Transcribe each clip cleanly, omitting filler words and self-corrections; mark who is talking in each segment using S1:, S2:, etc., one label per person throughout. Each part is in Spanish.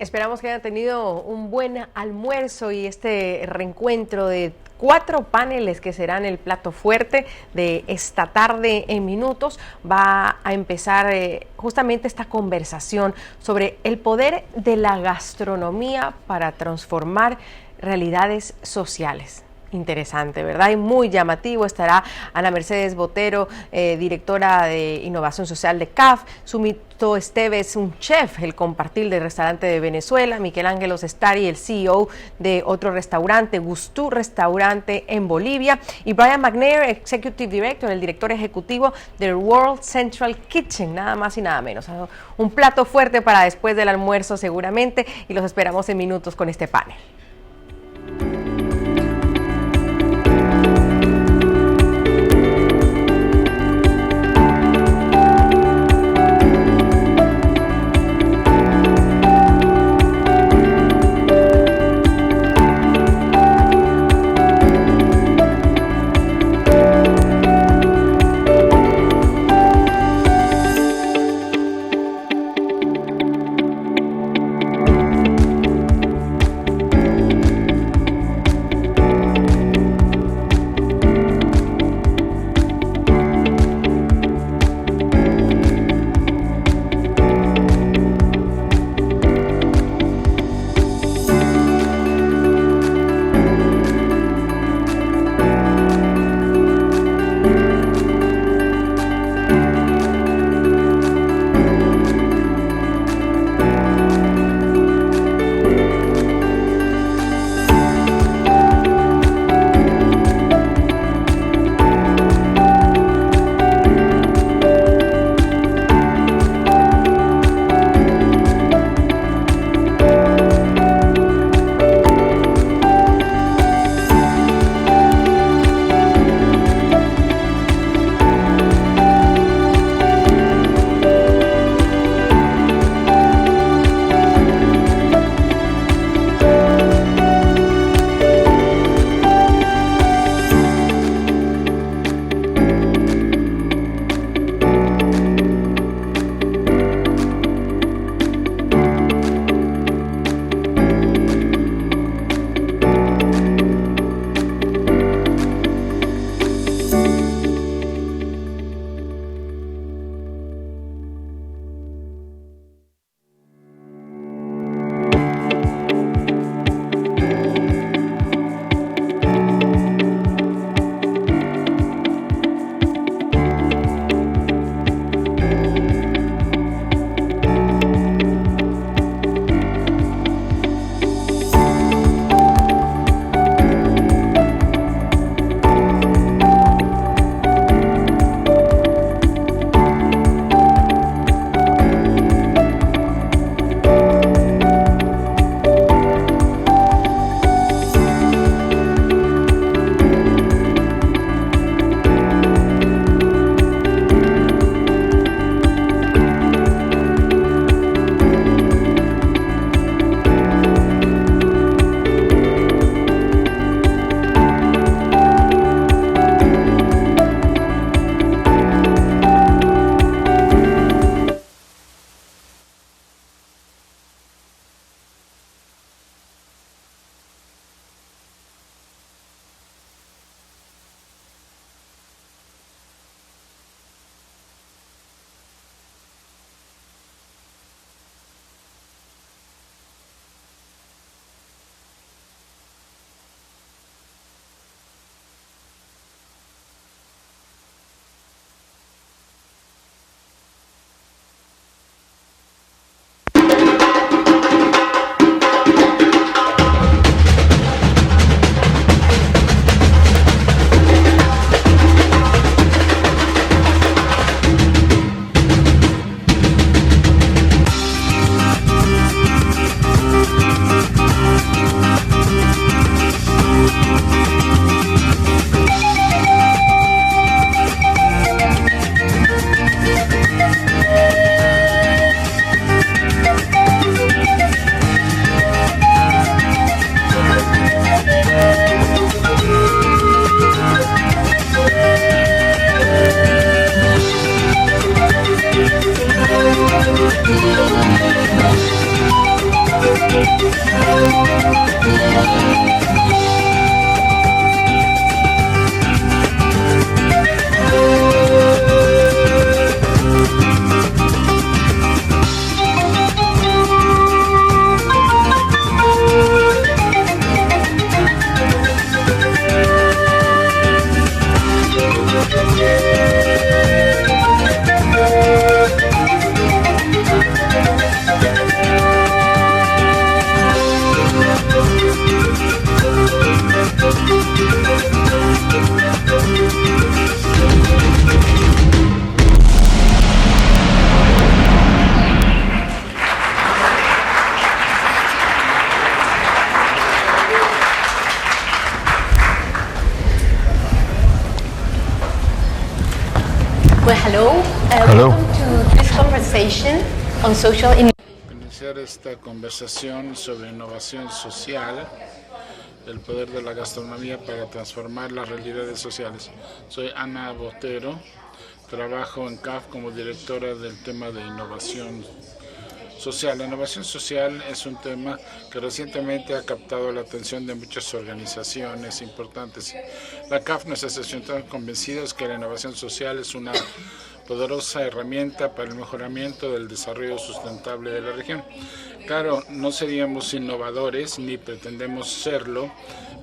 S1: Esperamos que hayan tenido un buen almuerzo y este reencuentro de 4 paneles que serán el plato fuerte de esta tarde en minutos. Va a empezar justamente esta conversación sobre el poder de la gastronomía para transformar realidades sociales. Interesante, ¿verdad? Y muy llamativo. Estará Ana Mercedes Botero, directora de Innovación Social de CAF, Sumito Esteves, un chef, el compartil del restaurante de Venezuela, Miquel Ángel Estari, el CEO de otro restaurante, Gustú Restaurante en Bolivia, y Brian McNair, Executive Director, el director ejecutivo del World Central Kitchen, nada más y nada menos. Un plato fuerte para después del almuerzo seguramente, y los esperamos en minutos con este panel.
S2: Well, hello.
S3: Hello.
S2: Welcome to this conversation on social
S4: Iniciar esta conversación sobre innovación social, el poder de la gastronomía para transformar las realidades sociales. Soy Ana Botero, trabajo en CAF como directora del tema de innovación social. La innovación social es un tema que recientemente ha captado la atención de muchas organizaciones importantes. La CAF nos está convencidos que la innovación social es una poderosa herramienta para el mejoramiento del desarrollo sustentable de la región. Claro, no seríamos innovadores ni pretendemos serlo,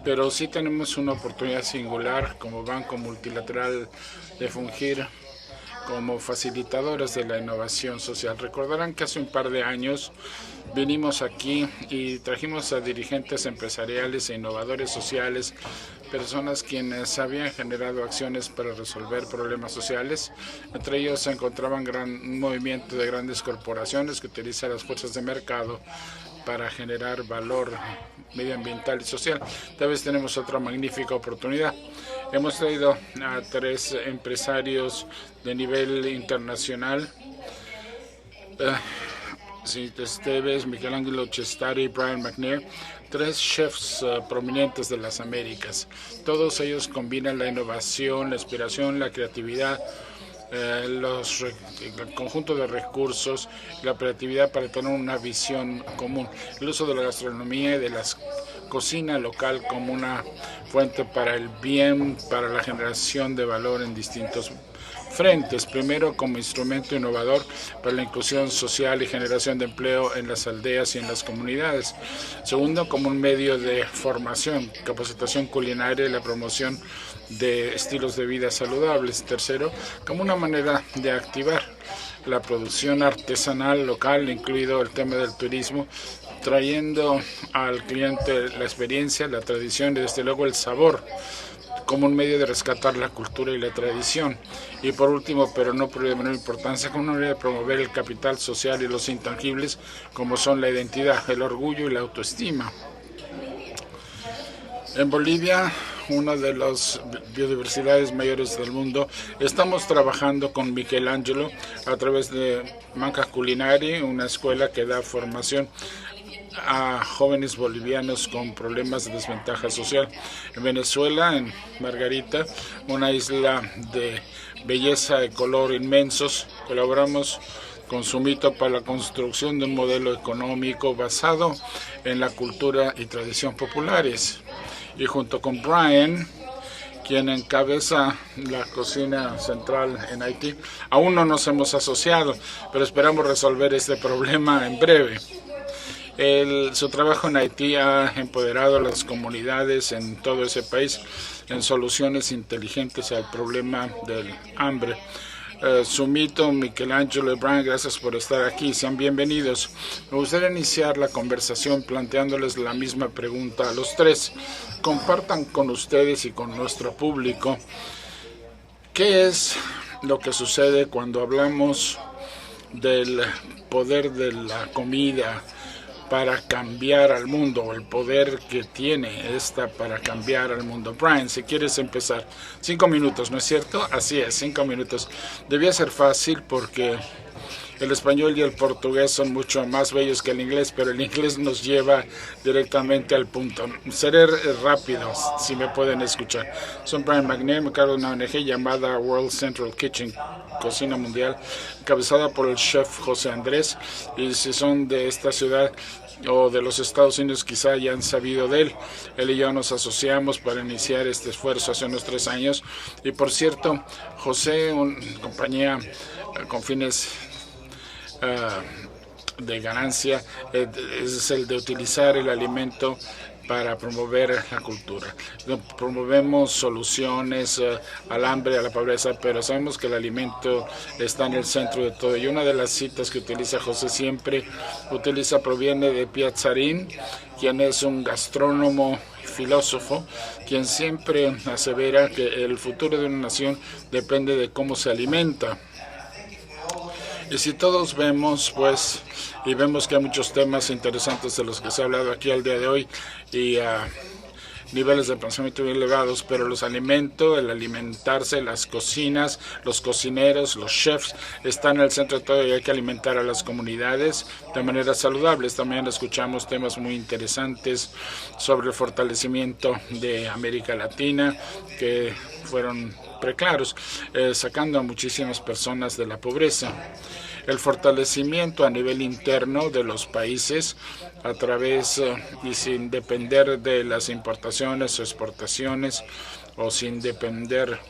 S4: pero sí tenemos una oportunidad singular como banco multilateral de fungir como facilitadores de la innovación social. Recordarán que hace un par de años vinimos aquí y trajimos a dirigentes empresariales e innovadores sociales, personas quienes habían generado acciones para resolver problemas sociales. Entre ellos se encontraban un movimiento de grandes corporaciones que utilizan las fuerzas de mercado para generar valor medioambiental y social. Tal vez tenemos otra magnífica oportunidad. Hemos traído a 3 empresarios de nivel internacional, Esteves, Michelangelo Cestari y Brian McNair, 3 chefs prominentes de las Américas. Todos ellos combinan la innovación, la inspiración, la creatividad, el conjunto de recursos, la creatividad para tener una visión común. El uso de la gastronomía y de la cocina local como una fuente para el bien, para la generación de valor en distintos frentes. Primero, como instrumento innovador para la inclusión social y generación de empleo en las aldeas y en las comunidades. Segundo, como un medio de formación, capacitación culinaria y la promoción de estilos de vida saludables. Tercero, como una manera de activar la producción artesanal local, incluido el tema del turismo, trayendo al cliente la experiencia, la tradición y desde luego el sabor, como un medio de rescatar la cultura y la tradición. Y por último, pero no por de menor importancia, como una manera de promover el capital social y los intangibles, como son la identidad, el orgullo y la autoestima. En Bolivia, una de las biodiversidades mayores del mundo, estamos trabajando con Michelangelo a través de Manca Culinari, una escuela que da formación a jóvenes bolivianos con problemas de desventaja social. En Venezuela, en Margarita, una isla de belleza de color inmensos, colaboramos con Sumito para la construcción de un modelo económico basado en la cultura y tradición populares. Y junto con Brian, quien encabeza la cocina central en Haití, aún no nos hemos asociado, pero esperamos resolver este problema en breve. Su trabajo en Haití ha empoderado a las comunidades en todo ese país en soluciones inteligentes al problema del hambre. Sumito, Michelangelo y Brian, gracias por estar aquí, sean bienvenidos. Me gustaría iniciar la conversación planteándoles la misma pregunta a los 3. Compartan con ustedes y con nuestro público qué es lo que sucede cuando hablamos del poder de la comida para cambiar al mundo, el poder que tiene esta para cambiar al mundo. Brian, si quieres empezar. 5 minutos, ¿no es cierto? Así es, 5 minutos. Debía ser fácil porque el español y el portugués son mucho más bellos que el inglés, pero el inglés nos lleva directamente al punto. Seré rápido, si me pueden escuchar. Soy Brian McNair, me cargo de una ONG llamada World Central Kitchen, Cocina Mundial, encabezada por el chef José Andrés, y si son de esta ciudad o de los Estados Unidos quizá ya han sabido de él. Él y yo nos asociamos para iniciar este esfuerzo hace unos 3 años. Y por cierto, José, una compañía con fines de ganancia, es el de utilizar el alimento para promover la cultura. Promovemos soluciones al hambre, a la pobreza, pero sabemos que el alimento está en el centro de todo. Y una de las citas que utiliza José siempre proviene de Piazzarín, quien es un gastrónomo y filósofo, quien siempre asevera que el futuro de una nación depende de cómo se alimenta. Y si todos vemos, pues, y vemos que hay muchos temas interesantes de los que se ha hablado aquí al día de hoy, y niveles de pensamiento muy elevados, pero los alimentos, el alimentarse, las cocinas, los cocineros, los chefs están en el centro de todo y hay que alimentar a las comunidades de manera saludable. También escuchamos temas muy interesantes sobre el fortalecimiento de América Latina que fueron preclaros, sacando a muchísimas personas de la pobreza. El fortalecimiento a nivel interno de los países a través y sin depender de las importaciones o exportaciones o sin depender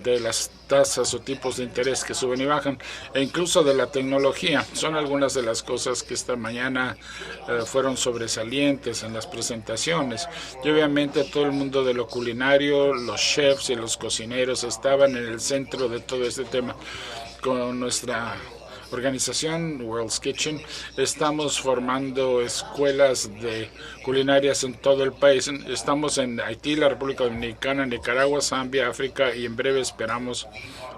S4: de las tasas o tipos de interés que suben y bajan, e incluso de la tecnología. Son algunas de las cosas que esta mañana fueron sobresalientes en las presentaciones. Y obviamente todo el mundo de lo culinario, los chefs y los cocineros estaban en el centro de todo este tema. Con nuestra organización World's Kitchen estamos formando escuelas de culinarias en todo el país. Estamos en Haití, la República Dominicana, Nicaragua, Zambia, África y en breve esperamos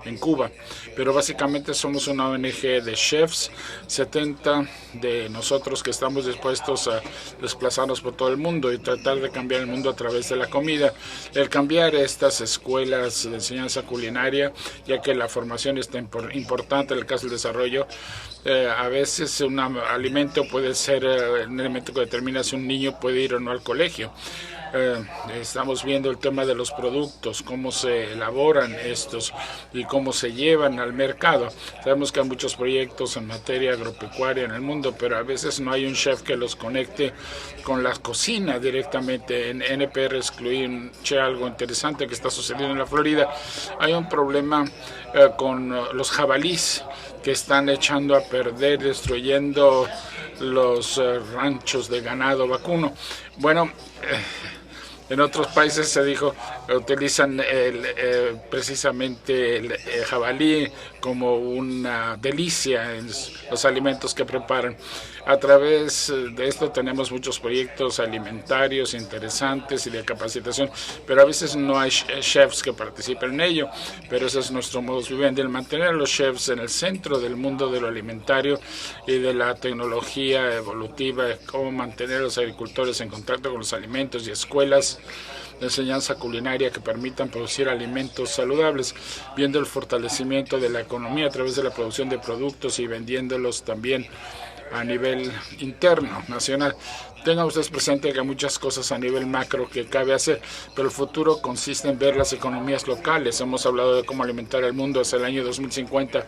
S4: en Cuba. Pero básicamente somos una ONG de chefs, 70 de nosotros que estamos dispuestos a desplazarnos por todo el mundo y tratar de cambiar el mundo a través de la comida. El cambiar estas escuelas de enseñanza culinaria, ya que la formación está importante en el caso del desarrollo. A veces un alimento puede ser un elemento que determina si un niño puede ir o no al colegio. Estamos viendo el tema de los productos, cómo se elaboran estos y cómo se llevan al mercado. Sabemos que hay muchos proyectos en materia agropecuaria en el mundo, pero a veces no hay un chef que los conecte con la cocina directamente. En NPR escuché algo interesante que está sucediendo en la Florida. Hay un problema con los jabalíes que están echando a perder, destruyendo los ranchos de ganado vacuno. Bueno, en otros países se dijo, utilizan precisamente el jabalí como una delicia en los alimentos que preparan. A través de esto tenemos muchos proyectos alimentarios interesantes y de capacitación, pero a veces no hay chefs que participen en ello, pero ese es nuestro modus vivendi, el mantener a los chefs en el centro del mundo de lo alimentario y de la tecnología evolutiva, cómo mantener a los agricultores en contacto con los alimentos y escuelas de enseñanza culinaria que permitan producir alimentos saludables, viendo el fortalecimiento de la economía a través de la producción de productos y vendiéndolos también a nivel interno, nacional. Tengan ustedes presente que hay muchas cosas a nivel macro que cabe hacer, pero el futuro consiste en ver las economías locales. Hemos hablado de cómo alimentar el mundo hacia el año 2050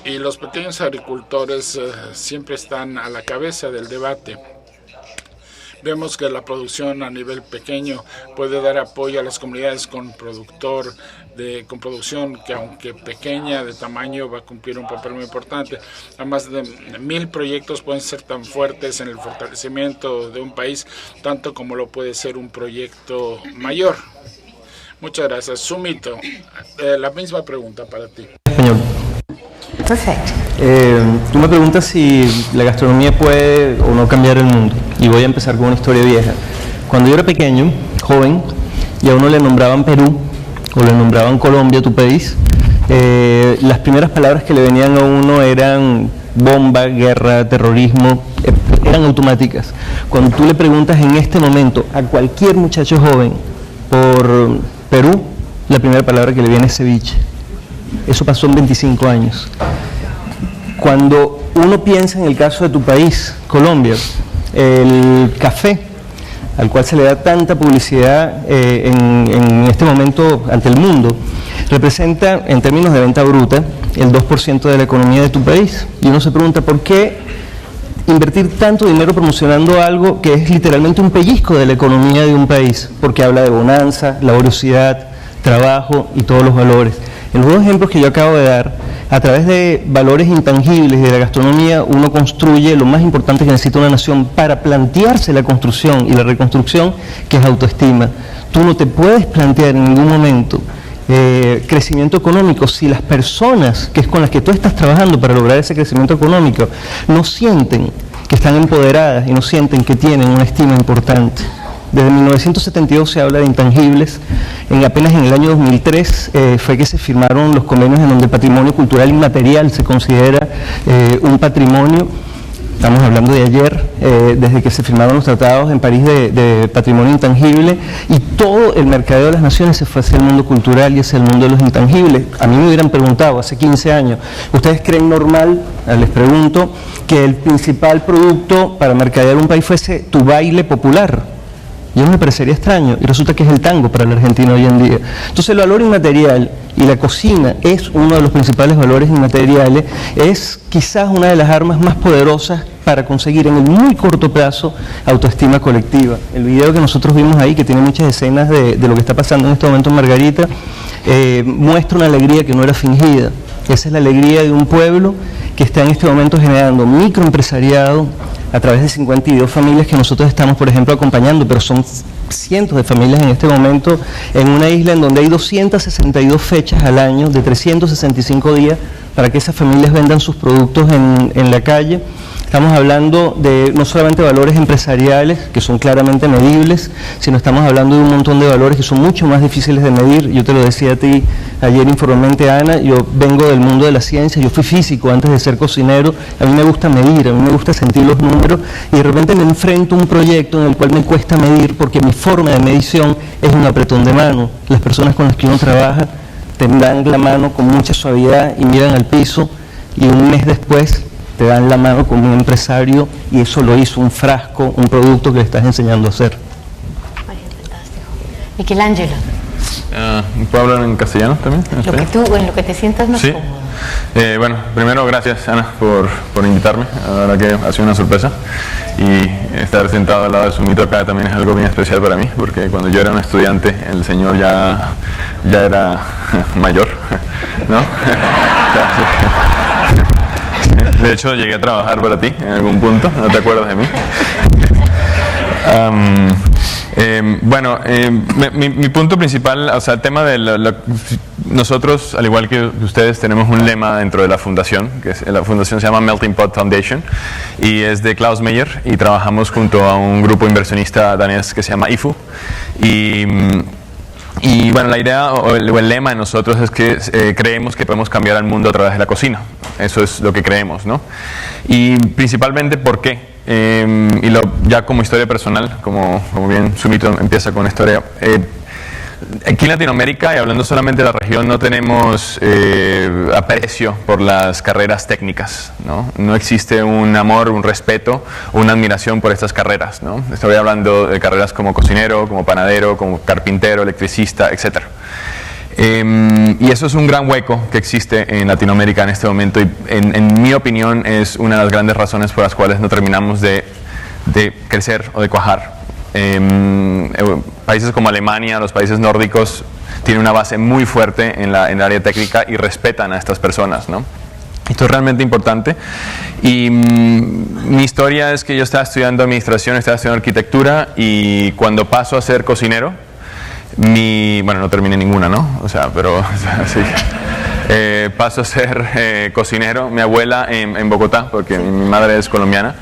S4: y los pequeños agricultores siempre están a la cabeza del debate. Vemos que la producción a nivel pequeño puede dar apoyo a las comunidades con producción que, aunque pequeña de tamaño, va a cumplir un papel muy importante. A más de 1000 proyectos pueden ser tan fuertes en el fortalecimiento de un país, tanto como lo puede ser un proyecto mayor. Muchas gracias. Sumito, la misma pregunta para ti.
S3: Español.
S2: Perfecto.
S3: Tú me preguntas si la gastronomía puede o no cambiar el mundo, y voy a empezar con una historia vieja. Cuando yo era pequeño, joven, y a uno le nombraban Perú o le nombraban Colombia, tu país, las primeras palabras que le venían a uno eran bomba, guerra, terrorismo, eran automáticas. Cuando tú le preguntas en este momento a cualquier muchacho joven por Perú, la primera palabra que le viene es ceviche. Eso pasó en 25 años. Cuando uno piensa en el caso de tu país, Colombia, el café, al cual se le da tanta publicidad en este momento ante el mundo, representa en términos de venta bruta el 2% de la economía de tu país. Y uno se pregunta por qué invertir tanto dinero promocionando algo que es literalmente un pellizco de la economía de un país, porque habla de bonanza, laboriosidad, trabajo y todos los valores. En los dos ejemplos que yo acabo de dar, a través de valores intangibles de la gastronomía, uno construye lo más importante que necesita una nación para plantearse la construcción y la reconstrucción, que es autoestima. Tú no te puedes plantear en ningún momento crecimiento económico si las personas que es con las que tú estás trabajando para lograr ese crecimiento económico no sienten que están empoderadas y no sienten que tienen una estima importante. Desde 1972 se habla de intangibles. Apenas en el año 2003 fue que se firmaron los convenios en donde el patrimonio cultural inmaterial se considera un patrimonio estamos hablando de ayer, desde que se firmaron los tratados en París de patrimonio intangible, y todo el mercadeo de las naciones se fue hacia el mundo cultural y hacia el mundo de los intangibles. A mí me hubieran preguntado hace 15 años, ¿ustedes creen normal, les pregunto, que el principal producto para mercadear un país fuese tu baile popular? Yo me parecería extraño, y resulta que es el tango para la Argentina hoy en día. Entonces el valor inmaterial, y la cocina es uno de los principales valores inmateriales, es quizás una de las armas más poderosas para conseguir en el muy corto plazo autoestima colectiva. El video que nosotros vimos ahí, que tiene muchas escenas de lo que está pasando en este momento en Margarita, muestra una alegría que no era fingida. Esa es la alegría de un pueblo que está en este momento generando microempresariado a través de 52 familias que nosotros estamos, por ejemplo, acompañando, pero son cientos de familias en este momento en una isla en donde hay 262 fechas al año de 365 días para que esas familias vendan sus productos en la calle. Estamos hablando de no solamente valores empresariales, que son claramente medibles, sino estamos hablando de un montón de valores que son mucho más difíciles de medir. Yo te lo decía a ti ayer informalmente, Ana, yo vengo del mundo de la ciencia, yo fui físico antes de ser cocinero, a mí me gusta medir, a mí me gusta sentir los números, y de repente me enfrento a un proyecto en el cual me cuesta medir porque mi forma de medición es un apretón de mano. Las personas con las que uno trabaja te dan la mano con mucha suavidad y miran al piso, y un mes después te dan la mano como un empresario, y eso lo hizo un frasco, un producto que le estás enseñando a hacer.
S2: Michelangelo.
S5: ¿Puedo hablar en castellano también?
S2: En lo que te sientas más cómodo.
S5: Bueno, primero gracias, Ana, por invitarme. La verdad que ha sido una sorpresa, y estar sentado al lado de Sumito acá también es algo bien especial para mí, porque cuando yo era un estudiante el señor ya era mayor, ¿no? De hecho, llegué a trabajar para ti en algún punto, ¿no te acuerdas de mí? Mi punto principal, o sea, el tema de nosotros, al igual que ustedes, tenemos un lema dentro de la fundación, la fundación se llama Melting Pot Foundation, y es de Klaus Meyer, y trabajamos junto a un grupo inversionista danés que se llama IFU, y bueno, la idea o el lema de nosotros es que creemos que podemos cambiar al mundo a través de la cocina. Eso es lo que creemos, ¿no? Y principalmente, ¿por qué? Ya como historia personal, como bien Sumito empieza con historia, aquí en Latinoamérica, y hablando solamente de la región, no tenemos aprecio por las carreras técnicas, ¿no? No existe un amor, un respeto, una admiración por estas carreras, ¿no? Estoy hablando de carreras como cocinero, como panadero, como carpintero, electricista, etc. Y eso es un gran hueco que existe en Latinoamérica en este momento, y en mi opinión es una de las grandes razones por las cuales no terminamos de crecer o de cuajar. Países como Alemania, los países nórdicos, tienen una base muy fuerte en el área técnica y respetan a estas personas, ¿no? Esto es realmente importante. Y mi historia es que yo estaba estudiando administración, estaba estudiando arquitectura, y cuando paso a ser cocinero, bueno, no terminé ninguna, ¿no? O sea, pero sí. Paso a ser cocinero. Mi abuela en Bogotá, porque mi madre es colombiana,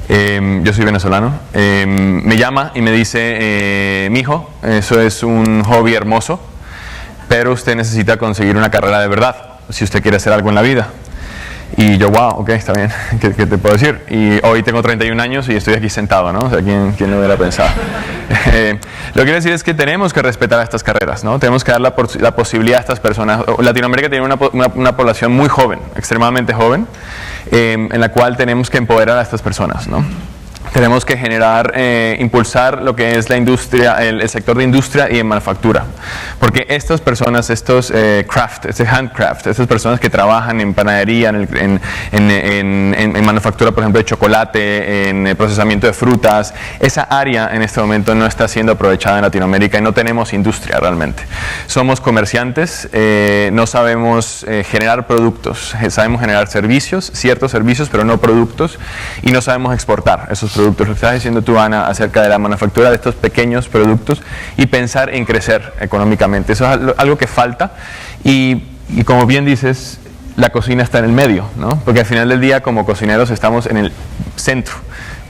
S5: yo soy venezolano, me llama y me dice, mijo, eso es un hobby hermoso, pero usted necesita conseguir una carrera de verdad si usted quiere hacer algo en la vida. Y yo, wow, ok, está bien, ¿qué te puedo decir? Y hoy tengo 31 años y estoy aquí sentado, ¿no? O sea, ¿quién lo hubiera pensado? Lo que quiero decir es que tenemos que respetar a estas carreras, ¿no? Tenemos que dar la posibilidad a estas personas. Latinoamérica tiene una población muy joven, extremadamente joven, en la cual tenemos que empoderar a estas personas, ¿no? Tenemos que impulsar lo que es la industria, el sector de industria y de manufactura. Porque estas personas, estos handcraft, estas personas que trabajan en panadería, en manufactura, por ejemplo, de chocolate, en procesamiento de frutas, esa área en este momento no está siendo aprovechada en Latinoamérica, y no tenemos industria realmente. Somos comerciantes, no sabemos generar productos, sabemos generar servicios, ciertos servicios, pero no productos, y no sabemos exportar esos productos. Lo que estás diciendo tú, Ana, acerca de la manufactura de estos pequeños productos y pensar en crecer económicamente. Eso es algo que falta, y como bien dices, la cocina está en el medio, ¿no? Porque al final del día, como cocineros, estamos en el centro.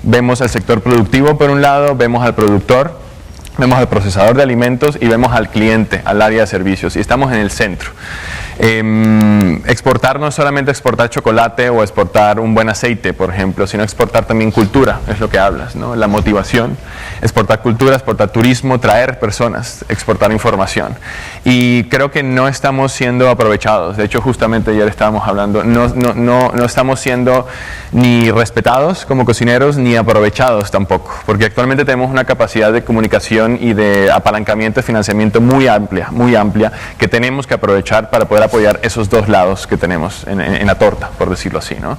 S5: Vemos al sector productivo por un lado, vemos al productor, vemos al procesador de alimentos y vemos al cliente, al área de servicios, y estamos en el centro. Exportar no es solamente exportar chocolate o exportar un buen aceite, por ejemplo, sino exportar también cultura, es lo que hablas, ¿no? La motivación, exportar cultura, exportar turismo, traer personas, exportar información. Y creo que no estamos siendo aprovechados. De hecho, justamente ayer estábamos hablando, no estamos siendo ni respetados como cocineros ni aprovechados tampoco, porque actualmente tenemos una capacidad de comunicación y de apalancamiento de financiamiento muy amplia, que tenemos que aprovechar para poder apoyar esos dos lados que tenemos en la torta, por decirlo así, ¿no?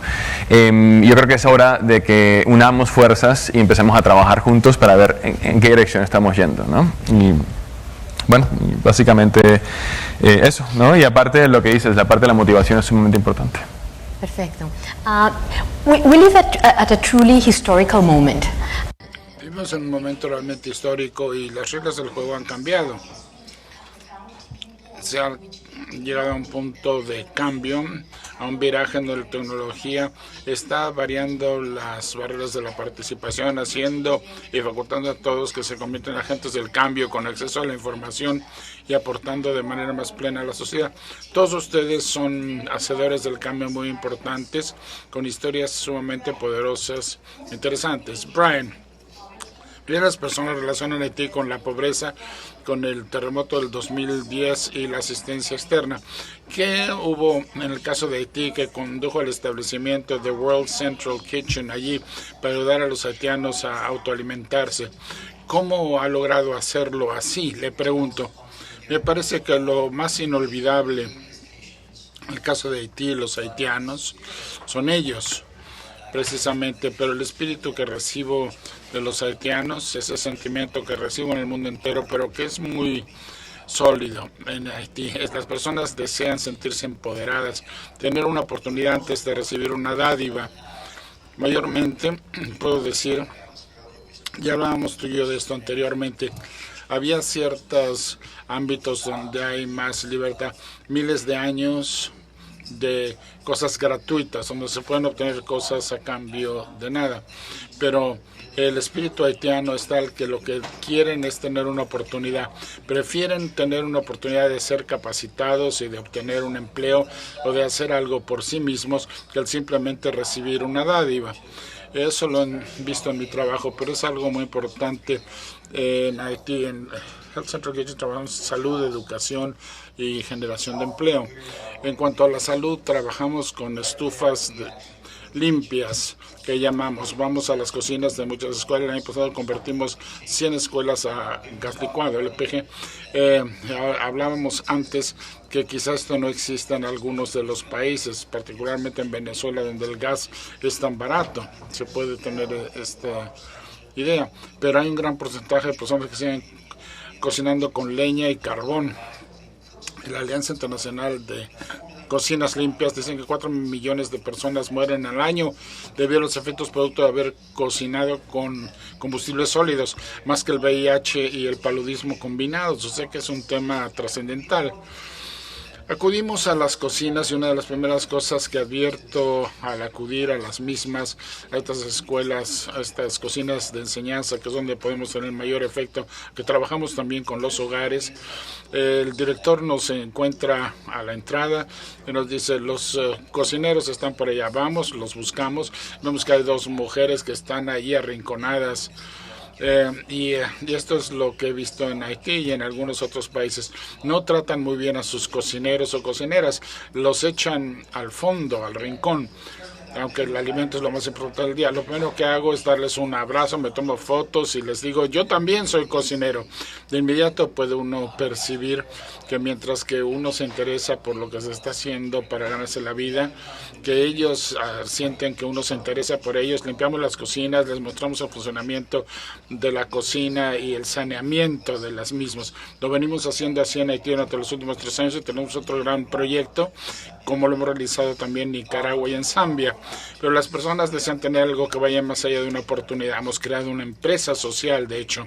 S5: Yo creo que es hora de que unamos fuerzas y empecemos a trabajar juntos para ver en qué dirección estamos yendo, ¿no? Y bueno, básicamente eso, ¿no? Y aparte de lo que dices, la parte de la motivación es sumamente importante.
S2: Perfecto. We live at a truly historical moment.
S4: Vivimos en un momento realmente histórico y las reglas del juego han cambiado. Se ha llegado a un punto de cambio, a un viraje en la tecnología, está variando las barreras de la participación, haciendo y facultando a todos que se convierten en agentes del cambio con acceso a la información y aportando de manera más plena a la sociedad. Todos ustedes son hacedores del cambio muy importantes, con historias sumamente poderosas, interesantes. Brian, las personas relacionan Haití con la pobreza, con el terremoto del 2010 y la asistencia externa. ¿Qué hubo en el caso de Haití que condujo al establecimiento de World Central Kitchen allí para ayudar a los haitianos a autoalimentarse? ¿Cómo ha logrado hacerlo así? Le pregunto. Me parece que lo más inolvidable en el caso de Haití y los haitianos son ellos, precisamente, pero el espíritu que recibo de los haitianos, ese sentimiento que recibo en el mundo entero, pero que es muy sólido en Haití, es las personas desean sentirse empoderadas, tener una oportunidad antes de recibir una dádiva. Mayormente, puedo decir, ya hablábamos tú y yo de esto anteriormente, había ciertos ámbitos donde hay más libertad, miles de años de cosas gratuitas, donde se pueden obtener cosas a cambio de nada, pero el espíritu haitiano es tal que lo que quieren es tener una oportunidad, prefieren tener una oportunidad de ser capacitados y de obtener un empleo o de hacer algo por sí mismos que el simplemente recibir una dádiva. Eso lo han visto en mi trabajo, pero es algo muy importante en Haití. En Health Central Kitchen trabajamos salud, educación y generación de empleo. En cuanto a la salud, trabajamos con estufas limpias, que llamamos. Vamos a las cocinas de muchas escuelas. El año pasado convertimos 100 escuelas a gas licuado, LPG. Hablábamos antes que quizás esto no exista en algunos de los países, particularmente en Venezuela, donde el gas es tan barato. Se puede tener esta idea, pero hay un gran porcentaje de personas que siguen cocinando con leña y carbón. La Alianza Internacional de Cocinas Limpias dicen que 4 millones de personas mueren al año debido a los efectos producto de haber cocinado con combustibles sólidos, más que el VIH y el paludismo combinados. O sea que es un tema trascendental. Acudimos a las cocinas y una de las primeras cosas que advierto al acudir a las mismas, a estas escuelas, a estas cocinas de enseñanza, que es donde podemos tener mayor efecto, que trabajamos también con los hogares. El director nos encuentra a la entrada y nos dice, los cocineros están por allá, vamos, los buscamos, vemos que hay dos mujeres que están ahí arrinconadas. Y esto es lo que he visto en Haití y en algunos otros países. No tratan muy bien a sus cocineros o cocineras, los echan al fondo, al rincón, aunque el alimento es lo más importante del día. Lo primero que hago es darles un abrazo, me tomo fotos y les digo, yo también soy cocinero. De inmediato puede uno percibir que mientras que uno se interesa por lo que se está haciendo para ganarse la vida, que ellos sienten que uno se interesa por ellos. Limpiamos las cocinas, les mostramos el funcionamiento de la cocina y el saneamiento de las mismas. Lo venimos haciendo así en Haití durante los últimos 3 años y tenemos otro gran proyecto, como lo hemos realizado también en Nicaragua y en Zambia. Pero las personas desean tener algo que vaya más allá de una oportunidad. Hemos creado una empresa social, de hecho.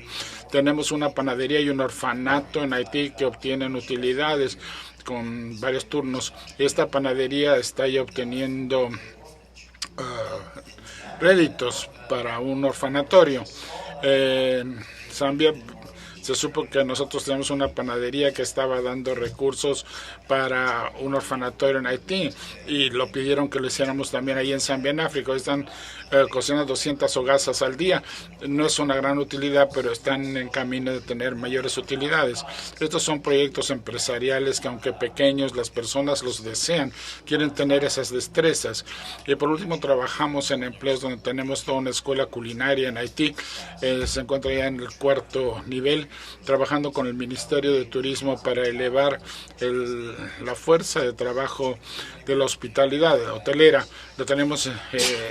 S4: Tenemos una panadería y un orfanato en Haití que obtienen utilidades con varios turnos. Esta panadería está ya obteniendo réditos para un orfanatorio. En Zambia se supo que nosotros tenemos una panadería que estaba dando recursos para un orfanatorio en Haití y lo pidieron que lo hiciéramos también ahí en Zambia, en África. Están cocinando 200 hogazas al día. No es una gran utilidad, pero están en camino de tener mayores utilidades. Estos son proyectos empresariales que, aunque pequeños, las personas los desean, quieren tener esas destrezas. Y por último, trabajamos en empleos donde tenemos toda una escuela culinaria en Haití. Se encuentra ya en el 4º nivel, trabajando con el Ministerio de Turismo para elevar la fuerza de trabajo de la hospitalidad hotelera.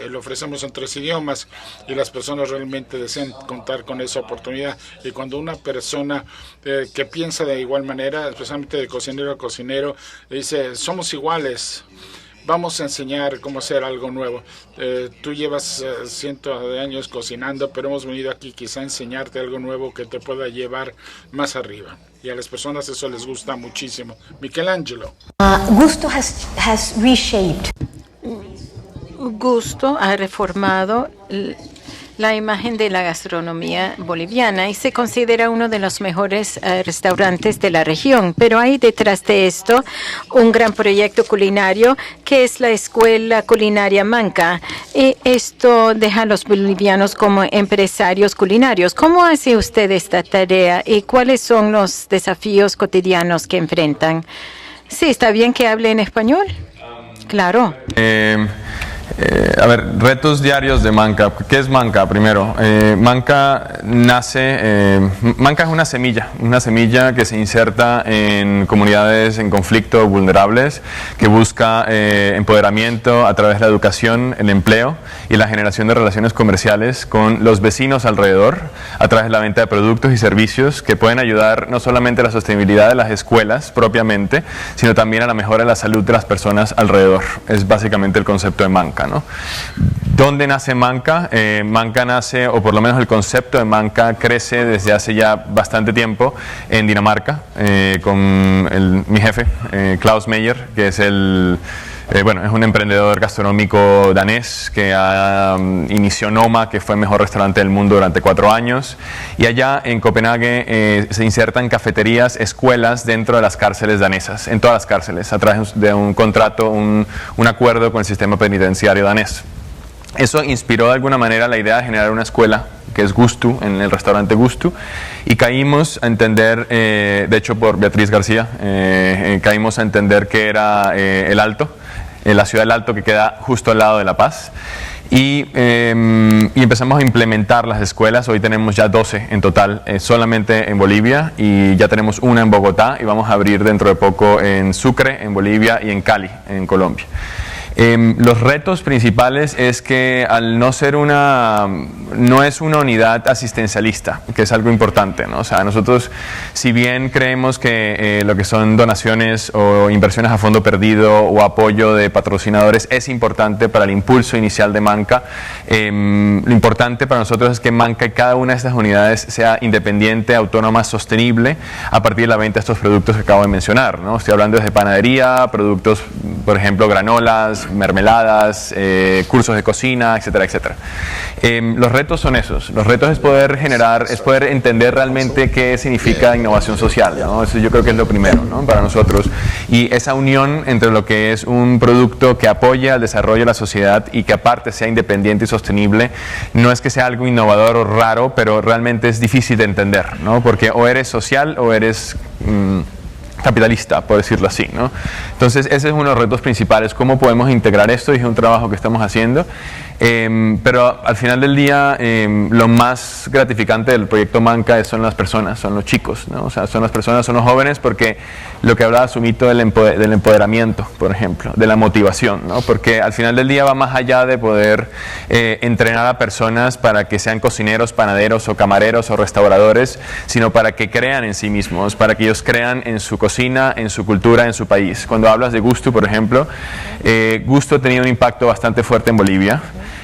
S4: Lo ofrecemos en 3 idiomas y las personas realmente desean contar con esa oportunidad. Y cuando una persona que piensa de igual manera, especialmente de cocinero a cocinero, dice, somos iguales, vamos a enseñar cómo hacer algo nuevo. Tú llevas cientos de años cocinando, pero hemos venido aquí quizá a enseñarte algo nuevo que te pueda llevar más arriba. Y a las personas eso les gusta muchísimo. Michelangelo.
S2: Gusto has reshaped.
S6: Gusto ha reformado la imagen de la gastronomía boliviana y se considera uno de los mejores restaurantes de la región. Pero hay detrás de esto un gran proyecto culinario que es la Escuela Culinaria Manca. Y esto deja a los bolivianos como empresarios culinarios. ¿Cómo hace usted esta tarea y cuáles son los desafíos cotidianos que enfrentan? Sí, ¿está bien que hable en español? Claro.
S5: Retos diarios de Manca. ¿Qué es Manca? Primero, Manca Manca es una semilla que se inserta en comunidades en conflicto vulnerables, que busca empoderamiento a través de la educación, el empleo y la generación de relaciones comerciales con los vecinos alrededor, a través de la venta de productos y servicios que pueden ayudar no solamente a la sostenibilidad de las escuelas propiamente, sino también a la mejora de la salud de las personas alrededor. Es básicamente el concepto de Manca, ¿no? ¿Dónde nace Manca? Manca nace, o por lo menos el concepto de Manca crece desde hace ya bastante tiempo en Dinamarca, con mi jefe, Klaus Meyer, que es es un emprendedor gastronómico danés que inició Noma, que fue el mejor restaurante del mundo durante 4 años. Y allá en Copenhague se insertan cafeterías, escuelas dentro de las cárceles danesas, en todas las cárceles, a través de un contrato, un acuerdo con el sistema penitenciario danés. Eso inspiró de alguna manera la idea de generar una escuela que es Gusto, en el restaurante Gusto, y caímos a entender, de hecho por Beatriz García, caímos a entender que era El Alto, la ciudad del Alto que queda justo al lado de La Paz, y empezamos a implementar las escuelas. Hoy tenemos ya 12 en total, solamente en Bolivia, y ya tenemos una en Bogotá, y vamos a abrir dentro de poco en Sucre, en Bolivia, y en Cali, en Colombia. Los retos principales es que al no ser no es una unidad asistencialista, que es algo importante, ¿no? O sea, nosotros, si bien creemos que lo que son donaciones o inversiones a fondo perdido o apoyo de patrocinadores es importante para el impulso inicial de Manca, lo importante para nosotros es que Manca y cada una de estas unidades sea independiente, autónoma, sostenible a partir de la venta de estos productos que acabo de mencionar, ¿no? Estoy hablando desde panadería, productos, por ejemplo, granolas, mermeladas, cursos de cocina, etcétera, etcétera. Los retos son esos. Los retos es poder entender realmente qué significa innovación social, ¿no? Eso yo creo que es lo primero, ¿no? Para nosotros. Y esa unión entre lo que es un producto que apoya el desarrollo de la sociedad y que aparte sea independiente y sostenible, no es que sea algo innovador o raro, pero realmente es difícil de entender, ¿no? Porque o eres social o eres capitalista, por decirlo así, ¿no? Entonces ese es uno de los retos principales, cómo podemos integrar esto, y es un trabajo que estamos haciendo, pero al final del día lo más gratificante del proyecto Manca son las personas, son los chicos, ¿no? O sea, son las personas, son los jóvenes, porque lo que hablaba Sumito del empoderamiento, por ejemplo, de la motivación, ¿no? Porque al final del día va más allá de poder entrenar a personas para que sean cocineros, panaderos o camareros o restauradores, sino para que crean en sí mismos, para que ellos crean en su cocina, en su cultura, en su país. Cuando hablas de Gusto, por ejemplo, Gusto ha tenido un impacto bastante fuerte en Bolivia.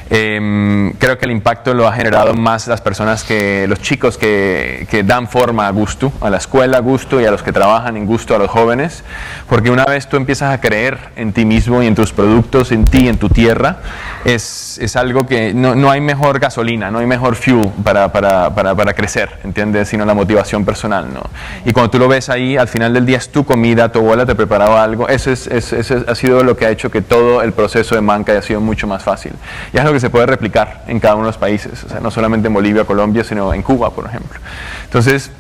S5: Creo que el impacto lo ha generado más las personas, los chicos que dan forma a Gusto, a la escuela Gusto y a los que trabajan en Gusto, a los jóvenes, porque una vez tú empiezas a creer en ti mismo y en tus productos, en ti, en tu tierra, es algo que no hay mejor gasolina, no hay mejor fuel para crecer, ¿entiendes? Sino la motivación personal, ¿no? Y cuando tú lo ves ahí, al final del día es tu comida, tu abuela te preparaba algo, eso ha sido lo que ha hecho que todo el proceso de Manca haya sido mucho más fácil. Y es lo que se puede replicar en cada uno de los países, o sea, no solamente en Bolivia, Colombia, sino en Cuba, por ejemplo. Entonces,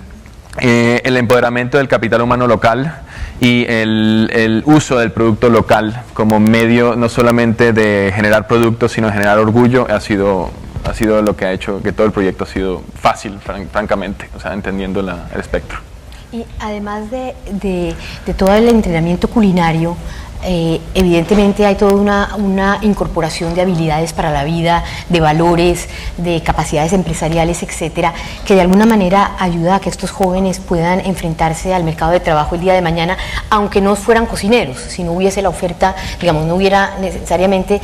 S5: el empoderamiento del capital humano local y el uso del producto local como medio no solamente de generar productos, sino de generar orgullo, ha sido lo que ha hecho que todo el proyecto ha sido fácil, francamente, o sea, entendiendo el espectro.
S2: Y además de todo el entrenamiento culinario, evidentemente hay toda una incorporación de habilidades para la vida, de valores, de capacidades empresariales, etcétera, que de alguna manera ayuda a que estos jóvenes puedan enfrentarse al mercado de trabajo el día de mañana, aunque no fueran cocineros, si no hubiese la oferta, digamos, no hubiera necesariamente,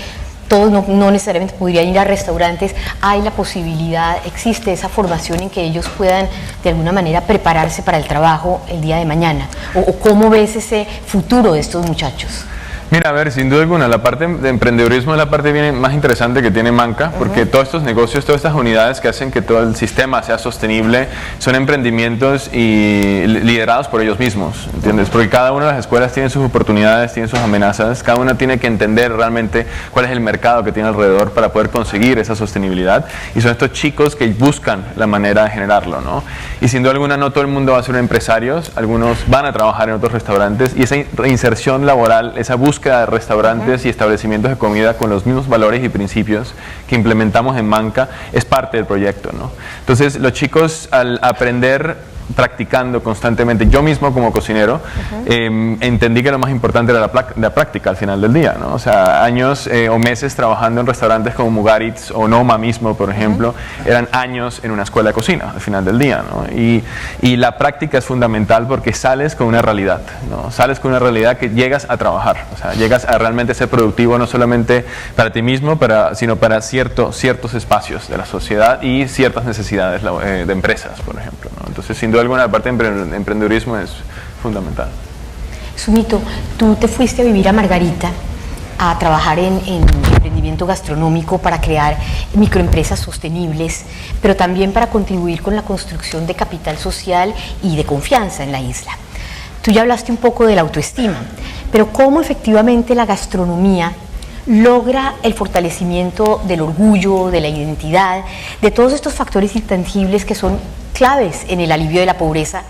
S2: todos no necesariamente podrían ir a restaurantes, hay la posibilidad, existe esa formación en que ellos puedan de alguna manera prepararse para el trabajo el día de mañana. ¿O cómo ves ese futuro de estos muchachos?
S5: Mira, a ver, sin duda alguna, la parte de emprendedurismo es la parte más interesante que tiene Manca, porque todos estos negocios, todas estas unidades que hacen que todo el sistema sea sostenible, son emprendimientos y liderados por ellos mismos, ¿entiendes? Porque cada una de las escuelas tiene sus oportunidades, tiene sus amenazas, cada una tiene que entender realmente cuál es el mercado que tiene alrededor para poder conseguir esa sostenibilidad, y son estos chicos que buscan la manera de generarlo, ¿no? Y sin duda alguna no todo el mundo va a ser empresarios, algunos van a trabajar en otros restaurantes, y esa inserción laboral, esa búsqueda de restaurantes y establecimientos de comida con los mismos valores y principios que implementamos en Manca es parte del proyecto, ¿no? Entonces los chicos, al aprender practicando constantemente, yo mismo como cocinero, entendí que lo más importante era la práctica al final del día, ¿no? O sea, años o meses trabajando en restaurantes como Mugaritz o Noma mismo, por ejemplo, eran años en una escuela de cocina al final del día, ¿no? Y la práctica es fundamental porque sales con una realidad, ¿no? Sales con una realidad que llegas a trabajar, o sea, llegas a realmente ser productivo no solamente para ti mismo, sino para ciertos espacios de la sociedad y ciertas necesidades de empresas, por ejemplo, ¿no? Entonces, sin duda alguna, la parte de emprendedurismo es fundamental.
S2: Sumito, tú te fuiste a vivir a Margarita a trabajar en emprendimiento gastronómico para crear microempresas sostenibles, pero también para contribuir con la construcción de capital social y de confianza en la isla. Tú ya hablaste un poco de la autoestima, pero ¿cómo efectivamente la gastronomía logra el fortalecimiento del orgullo, de la identidad, de todos estos factores intangibles que son claves en el alivio de la pobreza?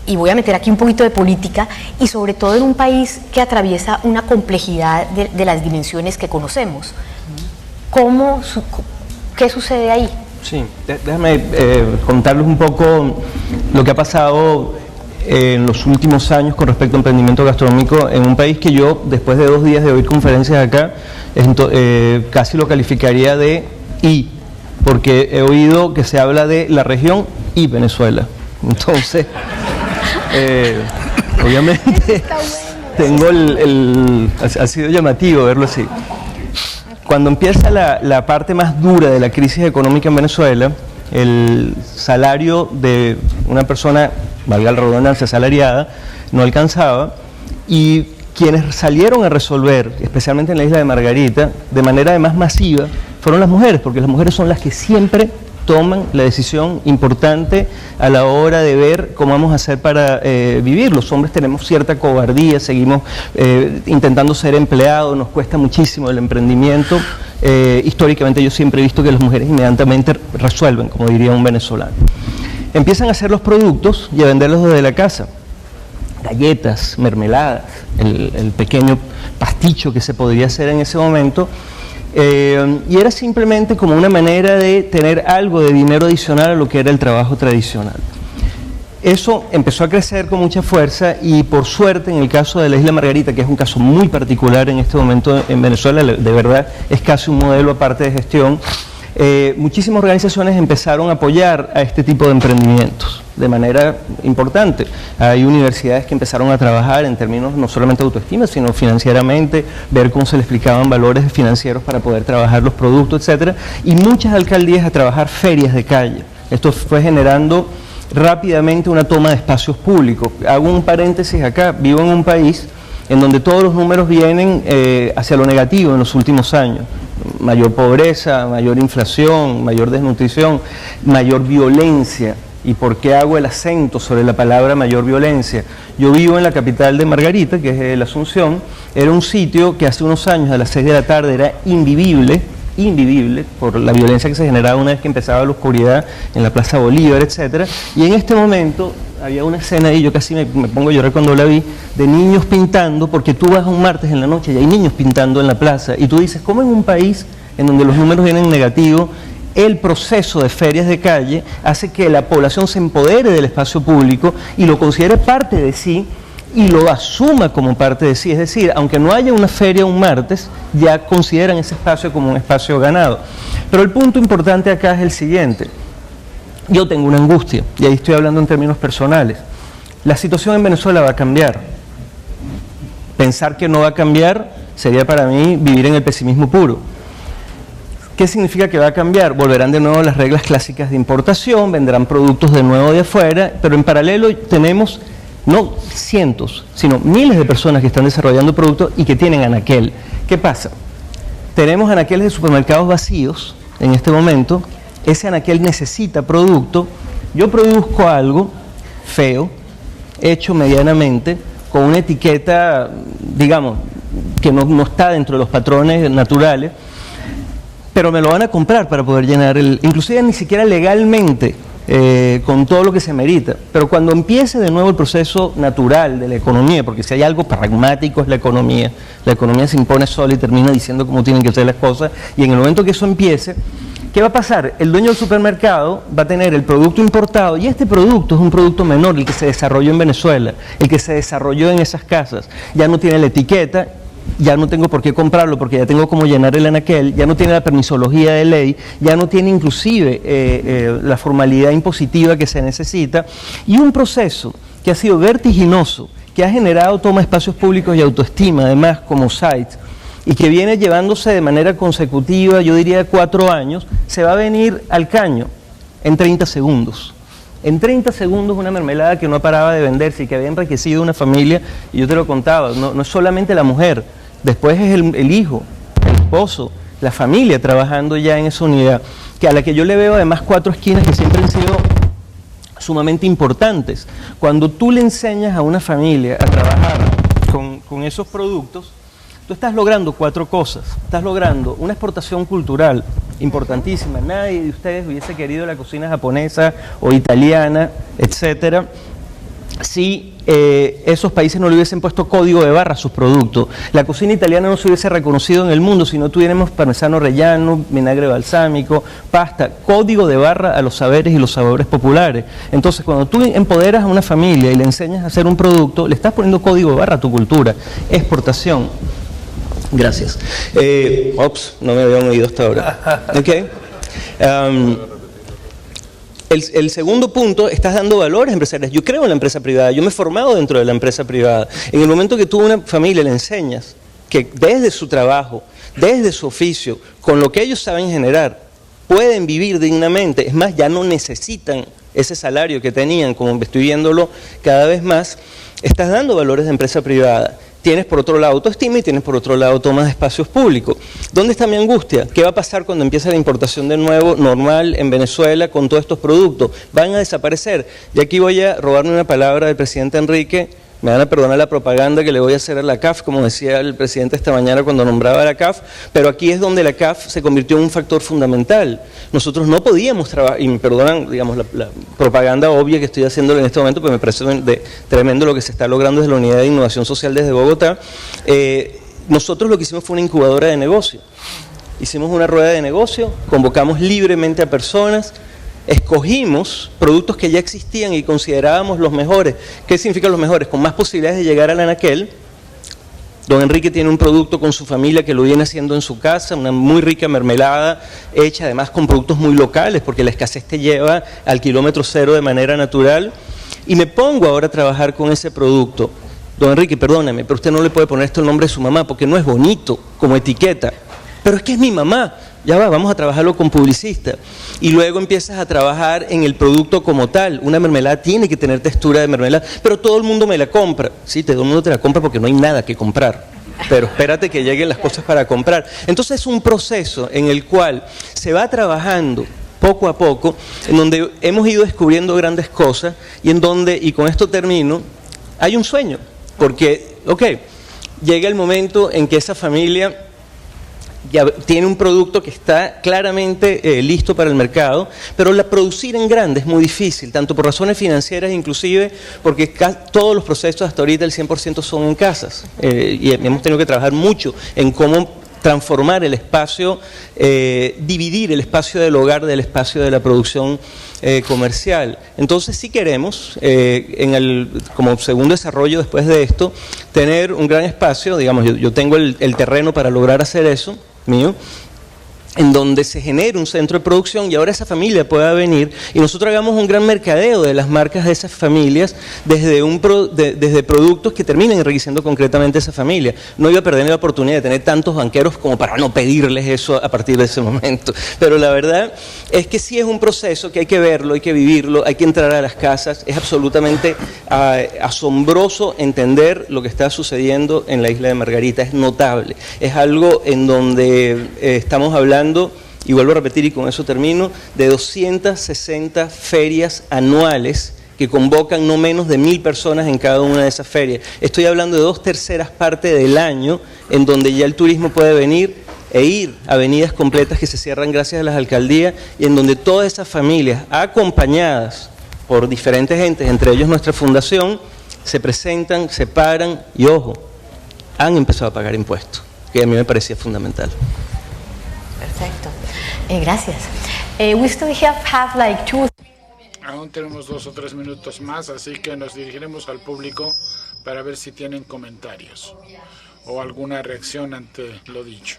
S2: Y voy a meter aquí un poquito de política, y sobre todo en un país que atraviesa una complejidad de las dimensiones que conocemos. ¿Qué sucede ahí?
S3: Sí, déjame contarles un poco lo que ha pasado en los últimos años con respecto a emprendimiento gastronómico en un país que yo, después de 2 días de oír conferencias acá, casi lo calificaría de I, porque he oído que se habla de la región y Venezuela. Entonces, obviamente, tengo ha sido llamativo verlo así. Cuando empieza la parte más dura de la crisis económica en Venezuela, el salario de una persona, valga la redundancia, asalariada, no alcanzaba, y quienes salieron a resolver, especialmente en la isla de Margarita, de manera además masiva, fueron las mujeres, porque las mujeres son las que siempre toman la decisión importante a la hora de ver cómo vamos a hacer para vivir. Los hombres tenemos cierta cobardía, seguimos intentando ser empleados, nos cuesta muchísimo el emprendimiento. Históricamente yo siempre he visto que las mujeres inmediatamente resuelven, como diría un venezolano. Empiezan a hacer los productos y a venderlos desde la casa. Galletas, mermeladas, el pequeño pasticho que se podría hacer en ese momento. Y era simplemente como una manera de tener algo de dinero adicional a lo que era el trabajo tradicional. Eso empezó a crecer con mucha fuerza, y por suerte en el caso de la isla Margarita, que es un caso muy particular en este momento en Venezuela, de verdad es casi un modelo aparte de gestión, muchísimas organizaciones empezaron a apoyar a este tipo de emprendimientos de manera importante. Hay universidades que empezaron a trabajar en términos no solamente de autoestima, sino financieramente, ver cómo se le explicaban valores financieros para poder trabajar los productos, etcétera, y muchas alcaldías a trabajar ferias de calle. Esto fue generando rápidamente una toma de espacios públicos. Hago un paréntesis acá, vivo en un país en donde todos los números vienen hacia lo negativo en los últimos años. Mayor pobreza, mayor inflación, mayor desnutrición, mayor violencia. ¿Y por qué hago el acento sobre la palabra mayor violencia? Yo vivo en la capital de Margarita, que es la Asunción. Era un sitio que hace unos años a las 6 de la tarde era invivible por la violencia que se generaba una vez que empezaba la oscuridad en la Plaza Bolívar, etcétera. Y en este momento había una escena ahí, yo casi me pongo a llorar cuando la vi, de niños pintando, porque tú vas un martes en la noche y hay niños pintando en la plaza, y tú dices, ¿cómo en un país en donde los números vienen negativos, el proceso de ferias de calle hace que la población se empodere del espacio público y lo considere parte de sí y lo asuma como parte de sí? Es decir, aunque no haya una feria un martes, ya consideran ese espacio como un espacio ganado. Pero el punto importante acá es el siguiente. Yo tengo una angustia, y ahí estoy hablando en términos personales. La situación en Venezuela va a cambiar. Pensar que no va a cambiar sería para mí vivir en el pesimismo puro. ¿Qué significa que va a cambiar? Volverán de nuevo las reglas clásicas de importación, vendrán productos de nuevo de afuera, pero en paralelo tenemos no cientos, sino miles de personas que están desarrollando productos y que tienen anaquel. ¿Qué pasa? Tenemos anaqueles de supermercados vacíos en este momento, ese anaquel necesita producto, yo produzco algo feo, hecho medianamente, con una etiqueta, digamos, que no está dentro de los patrones naturales, pero me lo van a comprar para poder llenar inclusive ni siquiera legalmente, con todo lo que se merita. Pero cuando empiece de nuevo el proceso natural de la economía, porque si hay algo pragmático es la economía se impone sola y termina diciendo cómo tienen que ser las cosas, y en el momento que eso empiece, ¿qué va a pasar? El dueño del supermercado va a tener el producto importado, y este producto es un producto menor, el que se desarrolló en Venezuela, el que se desarrolló en esas casas, ya no tiene la etiqueta, ya no tengo por qué comprarlo porque ya tengo cómo llenar el anaquel, ya no tiene la permisología de ley, ya no tiene inclusive la formalidad impositiva que se necesita, y un proceso que ha sido vertiginoso, que ha generado toma de espacios públicos y autoestima, además como sites, y que viene llevándose de manera consecutiva, yo diría 4 años, se va a venir al caño en 30 segundos. En 30 segundos una mermelada que no paraba de venderse y que había enriquecido una familia, y yo te lo contaba, no es solamente la mujer, después es el hijo, el esposo, la familia trabajando ya en esa unidad, que a la que yo le veo además 4 esquinas que siempre han sido sumamente importantes. Cuando tú le enseñas a una familia a trabajar con esos productos, tú estás logrando 4 cosas. Estás logrando una exportación cultural importantísima. Nadie de ustedes hubiese querido la cocina japonesa o italiana, etcétera, si esos países no le hubiesen puesto código de barra a sus productos. La cocina italiana no se hubiese reconocido en el mundo si no tuviéramos parmesano rellano, vinagre balsámico, pasta, código de barra a los saberes y los sabores populares. Entonces, cuando tú empoderas a una familia y le enseñas a hacer un producto, le estás poniendo código de barra a tu cultura. Exportación. Gracias. No me habían oído hasta ahora. Okay. El segundo punto, estás dando valores empresariales. Yo creo en la empresa privada, yo me he formado dentro de la empresa privada. En el momento que tú a una familia le enseñas que desde su trabajo, desde su oficio, con lo que ellos saben generar, pueden vivir dignamente, es más, ya no necesitan ese salario que tenían, como estoy viéndolo cada vez más, estás dando valores de empresa privada. Tienes por otro lado autoestima y tienes por otro lado toma de espacios públicos. ¿Dónde está mi angustia? ¿Qué va a pasar cuando empiece la importación de nuevo normal en Venezuela con todos estos productos? ¿Van a desaparecer? Y aquí voy a robarme una palabra del presidente Enrique. Me van a perdonar la propaganda que le voy a hacer a la CAF, como decía el presidente esta mañana cuando nombraba a la CAF, pero aquí es donde la CAF se convirtió en un factor fundamental. Nosotros no podíamos trabajar, y me perdonan, digamos, la propaganda obvia que estoy haciendo en este momento, pues me parece tremendo lo que se está logrando desde la Unidad de Innovación Social desde Bogotá. Nosotros lo que hicimos fue una incubadora de negocio. Hicimos una rueda de negocio, convocamos libremente a personas, escogimos productos que ya existían y considerábamos los mejores. ¿Qué significa los mejores? Con más posibilidades de llegar al anaquel, Don Enrique tiene un producto con su familia que lo viene haciendo en su casa, una muy rica mermelada hecha además con productos muy locales, porque la escasez te lleva al kilómetro cero de manera natural. Y me pongo ahora a trabajar con ese producto. Don Enrique, perdóname, pero usted no le puede poner esto el nombre de su mamá porque no es bonito como etiqueta. Pero es que es mi mamá. Ya va, vamos a trabajarlo con publicista. Y luego empiezas a trabajar en el producto como tal. Una mermelada tiene que tener textura de mermelada, pero todo el mundo me la compra. Sí, todo el mundo te la compra porque no hay nada que comprar. Pero espérate que lleguen las cosas para comprar. Entonces es un proceso en el cual se va trabajando poco a poco, en donde hemos ido descubriendo grandes cosas y en donde, y con esto termino, hay un sueño. Porque, llega el momento en que esa familia ya tiene un producto que está claramente listo para el mercado, pero producir en grande es muy difícil, tanto por razones financieras inclusive, porque todos los procesos hasta ahorita el 100% son en casas, y hemos tenido que trabajar mucho en cómo transformar el espacio, dividir el espacio del hogar del espacio de la producción comercial. Entonces sí queremos, como segundo desarrollo después de esto, tener un gran espacio, digamos, yo tengo el terreno para lograr hacer eso, mío, en donde se genere un centro de producción y ahora esa familia pueda venir y nosotros hagamos un gran mercadeo de las marcas de esas familias desde productos que terminen enriqueciendo concretamente a esa familia. No iba a perder la oportunidad de tener tantos banqueros como para no pedirles eso a partir de ese momento. Pero la verdad es que sí es un proceso que hay que verlo, hay que vivirlo, hay que entrar a las casas. Es absolutamente asombroso entender lo que está sucediendo en la isla de Margarita. Es notable. Es algo en donde estamos hablando, y vuelvo a repetir y con eso termino, de 260 ferias anuales que convocan no menos de 1.000 personas en cada una de esas ferias. Estoy hablando de 2/3 partes del año en donde ya el turismo puede venir e ir a avenidas completas que se cierran gracias a las alcaldías y en donde todas esas familias acompañadas por diferentes entes, entre ellos nuestra fundación, se presentan, se paran y, ojo, han empezado a pagar impuestos, que a mí me parecía fundamental.
S2: Perfecto. Gracias. We still have like 2.
S4: Aún tenemos 2 o 3 minutos más, así que nos dirigiremos al público para ver si tienen comentarios o alguna reacción ante lo dicho.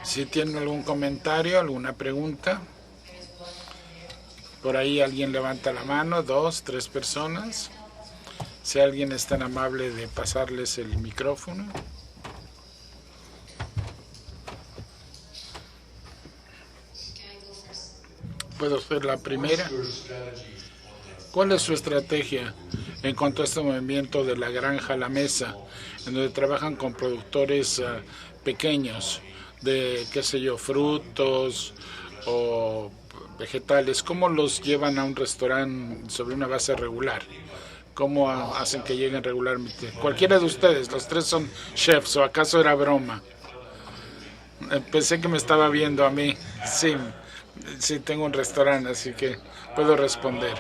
S4: Si tienen algún comentario, alguna pregunta. Por ahí alguien levanta la mano, 2, 3 personas. Si alguien es tan amable de pasarles el micrófono. ¿Puedo ser la primera? ¿Cuál es su estrategia en cuanto a este movimiento de la granja a la mesa, en donde trabajan con productores pequeños, de, qué sé yo, frutos o vegetales? ¿Cómo los llevan a un restaurante sobre una base regular? ¿Cómo hacen que lleguen regularmente? Cualquiera de ustedes, los 3 son chefs, ¿o acaso era broma? Pensé que me estaba viendo a mí. Sí, tengo un restaurante, así que puedo responder.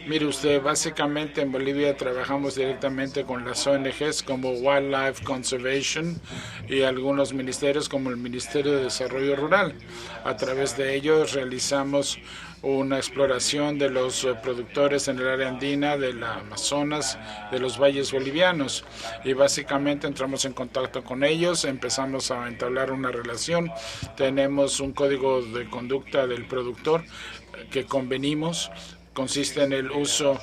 S4: Mire usted, básicamente en Bolivia trabajamos directamente con las ONGs como Wildlife Conservation y algunos ministerios como el Ministerio de Desarrollo Rural. A través de ellos realizamos una exploración de los productores en el área andina, del Amazonas, de los valles bolivianos, y básicamente entramos en contacto con ellos, empezamos a entablar una relación, tenemos un código de conducta del productor que convenimos. Consiste en el uso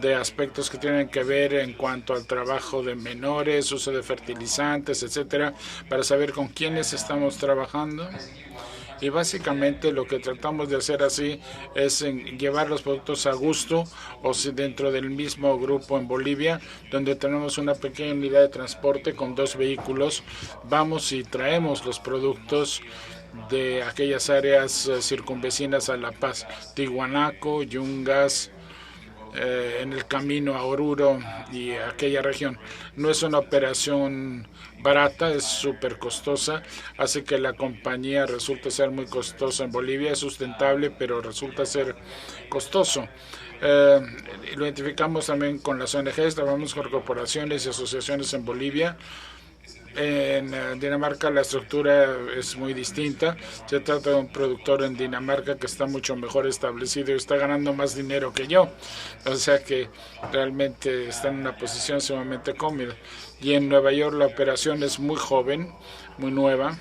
S4: de aspectos que tienen que ver en cuanto al trabajo de menores, uso de fertilizantes, etcétera, para saber con quiénes estamos trabajando. Y básicamente lo que tratamos de hacer así es llevar los productos a gusto, o si dentro del mismo grupo en Bolivia, donde tenemos una pequeña unidad de transporte con 2 vehículos, vamos y traemos los productos de aquellas áreas circunvecinas a La Paz, Tiwanaku, Yungas, en el camino a Oruro y aquella región. No es una operación barata, es súper costosa, hace que la compañía resulte ser muy costosa en Bolivia. Es sustentable, pero resulta ser costoso. Lo identificamos también con las ONGs, trabajamos con corporaciones y asociaciones en Bolivia En Dinamarca la estructura es muy distinta. Se trata de un productor en Dinamarca que está mucho mejor establecido y está ganando más dinero que yo. O sea que realmente está en una posición sumamente cómoda. Y en Nueva York la operación es muy joven, muy nueva.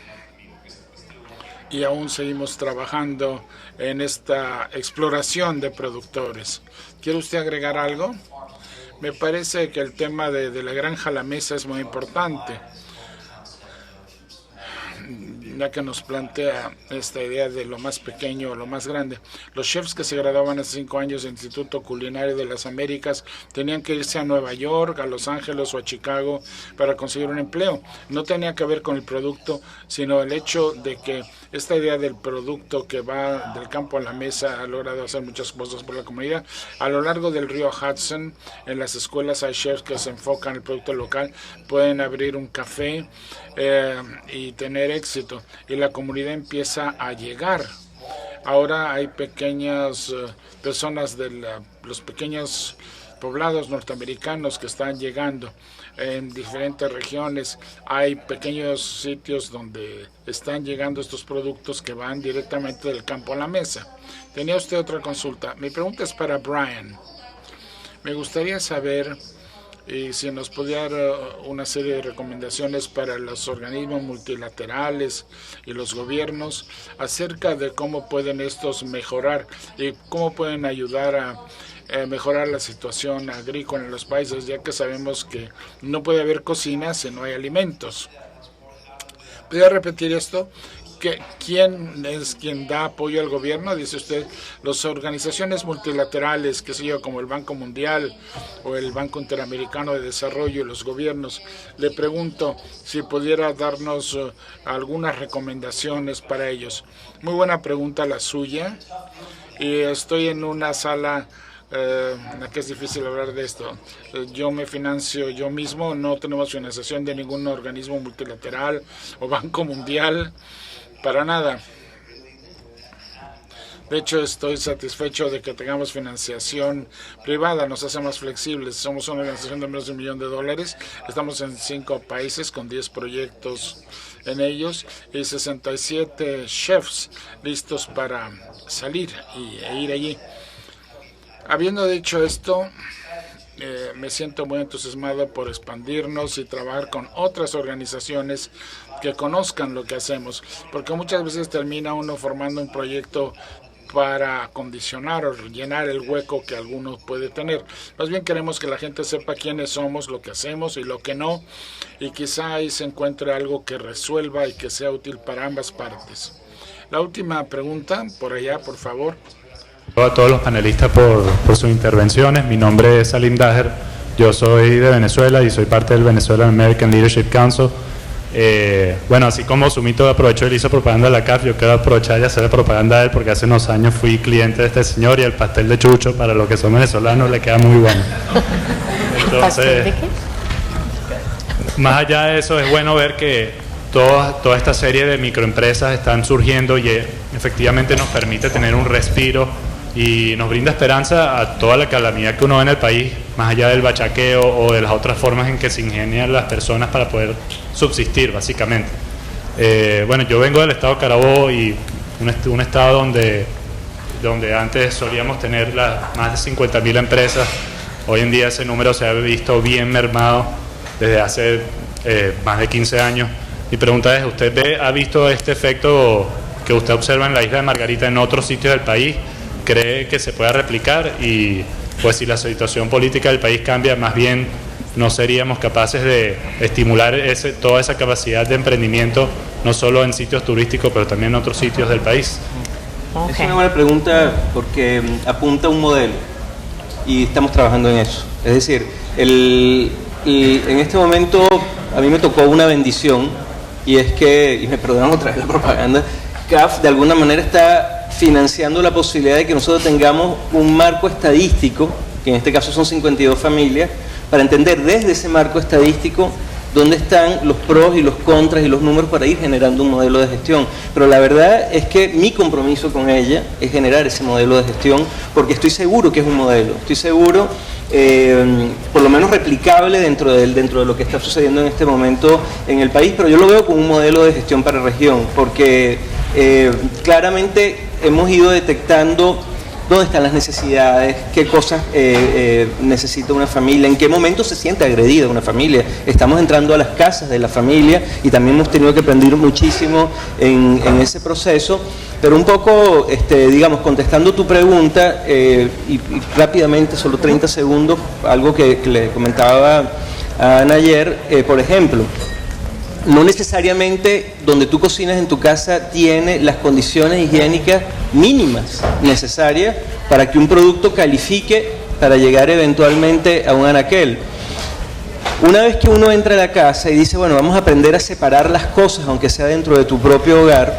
S4: Y aún seguimos trabajando en esta exploración de productores. ¿Quiere usted agregar algo? Me parece que el tema de la granja a la mesa es muy importante, ya que nos plantea esta idea de lo más pequeño o lo más grande. Los chefs que se graduaban hace 5 años del Instituto Culinario de las Américas tenían que irse a Nueva York, a Los Ángeles o a Chicago para conseguir un empleo. No tenía que ver con el producto, sino el hecho de que esta idea del producto que va del campo a la mesa ha logrado hacer muchas cosas por la comunidad. A lo largo del río Hudson, en las escuelas hay chefs que se enfocan en el producto local, pueden abrir un café y tener éxito, y la comunidad empieza a llegar. Ahora hay pequeñas personas de los pequeños poblados norteamericanos que están llegando en diferentes regiones. Hay pequeños sitios donde están llegando estos productos que van directamente del campo a la mesa. Tenía usted otra consulta. Mi pregunta es para Brian. Me gustaría saber si nos podía dar una serie de recomendaciones para los organismos multilaterales y los gobiernos acerca de cómo pueden estos mejorar y cómo pueden ayudar a mejorar la situación agrícola en los países, ya que sabemos que no puede haber cocina si no hay alimentos. ¿Podría repetir esto? ¿Quién es quien da apoyo al gobierno? Dice usted, las organizaciones multilaterales, que sé yo, como el Banco Mundial o el Banco Interamericano de Desarrollo y los gobiernos. Le pregunto si pudiera darnos algunas recomendaciones para ellos. Muy buena pregunta la suya. Y estoy en una sala que es difícil hablar de esto. Yo me financio yo mismo, no tenemos financiación de ningún organismo multilateral o Banco Mundial, para nada. De hecho, estoy satisfecho de que tengamos financiación privada, nos hace más flexibles. Somos una organización de menos de $1 millón. Estamos en 5 países con 10 proyectos en ellos y 67 chefs listos para salir e ir allí. Habiendo dicho esto, me siento muy entusiasmado por expandirnos y trabajar con otras organizaciones que conozcan lo que hacemos, porque muchas veces termina uno formando un proyecto para acondicionar o rellenar el hueco que alguno puede tener. Más bien queremos que la gente sepa quiénes somos, lo que hacemos y lo que no, y quizá ahí se encuentre algo que resuelva y que sea útil para ambas partes. La última pregunta, por allá, por favor.
S7: A todos los panelistas por sus intervenciones. Mi nombre es Salim Daher, yo soy de Venezuela y soy parte del Venezuelan American Leadership Council. Bueno, así como Sumito aprovechó y hizo propaganda de la CAF, yo quiero aprovechar y hacer propaganda de él porque hace unos años fui cliente de este señor y el pastel de chucho, para los que son venezolanos, le queda muy bueno. Entonces, ¿pastel de qué? Más allá de eso, es bueno ver que toda esta serie de microempresas están surgiendo y efectivamente nos permite tener un respiro y nos brinda esperanza a toda la calamidad que uno ve en el país, más allá del bachaqueo o de las otras formas en que se ingenian las personas para poder subsistir, básicamente. Bueno, yo vengo del estado Carabobo y un estado donde antes solíamos tener más de 50.000 empresas. Hoy en día ese número se ha visto bien mermado desde hace más de 15 años. Mi pregunta es, ¿usted ha visto este efecto que usted observa en la isla de Margarita en otros sitios del país? ¿Cree que se pueda replicar? Y pues si la situación política del país cambia, más bien no seríamos capaces de estimular toda esa capacidad de emprendimiento, no solo en sitios turísticos, pero también en otros sitios del país.
S3: Okay. Es una buena pregunta porque apunta a un modelo y estamos trabajando en eso. Es decir, en este momento a mí me tocó una bendición y es que, y me perdonan otra vez la propaganda, CAF de alguna manera está financiando la posibilidad de que nosotros tengamos un marco estadístico, que en este caso son 52 familias, para entender desde ese marco estadístico dónde están los pros y los contras y los números para ir generando un modelo de gestión. Pero la verdad es que mi compromiso con ella es generar ese modelo de gestión, porque estoy seguro que es un modelo, estoy seguro, por lo menos replicable dentro de lo que está sucediendo en este momento en el país, pero yo lo veo como un modelo de gestión para región, porque claramente hemos ido detectando dónde están las necesidades, qué cosas necesita una familia, en qué momento se siente agredida una familia. Estamos entrando a las casas de la familia y también hemos tenido que aprender muchísimo en ese proceso, pero un poco, digamos, contestando tu pregunta, y rápidamente, solo 30 segundos, algo que le comentaba a Ana ayer, por ejemplo, no necesariamente donde tú cocinas en tu casa tiene las condiciones higiénicas mínimas necesarias para que un producto califique para llegar eventualmente a un anaquel. Una vez que uno entra a la casa y dice, bueno, vamos a aprender a separar las cosas, aunque sea dentro de tu propio hogar,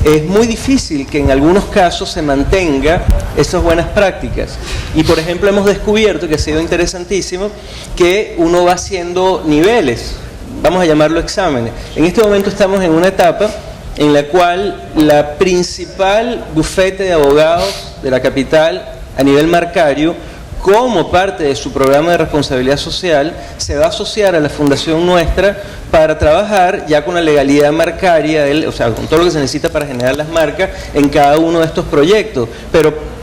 S3: es muy difícil que en algunos casos se mantenga esas buenas prácticas. Y por ejemplo hemos descubierto, que ha sido interesantísimo, que uno va haciendo niveles, vamos a llamarlo exámenes. En este momento estamos en una etapa en la cual la principal bufete de abogados de la capital a nivel marcario, como parte de su programa de responsabilidad social, se va a asociar a la fundación nuestra para trabajar ya con la legalidad marcaria, o sea, con todo lo que se necesita para generar las marcas en cada uno de estos proyectos.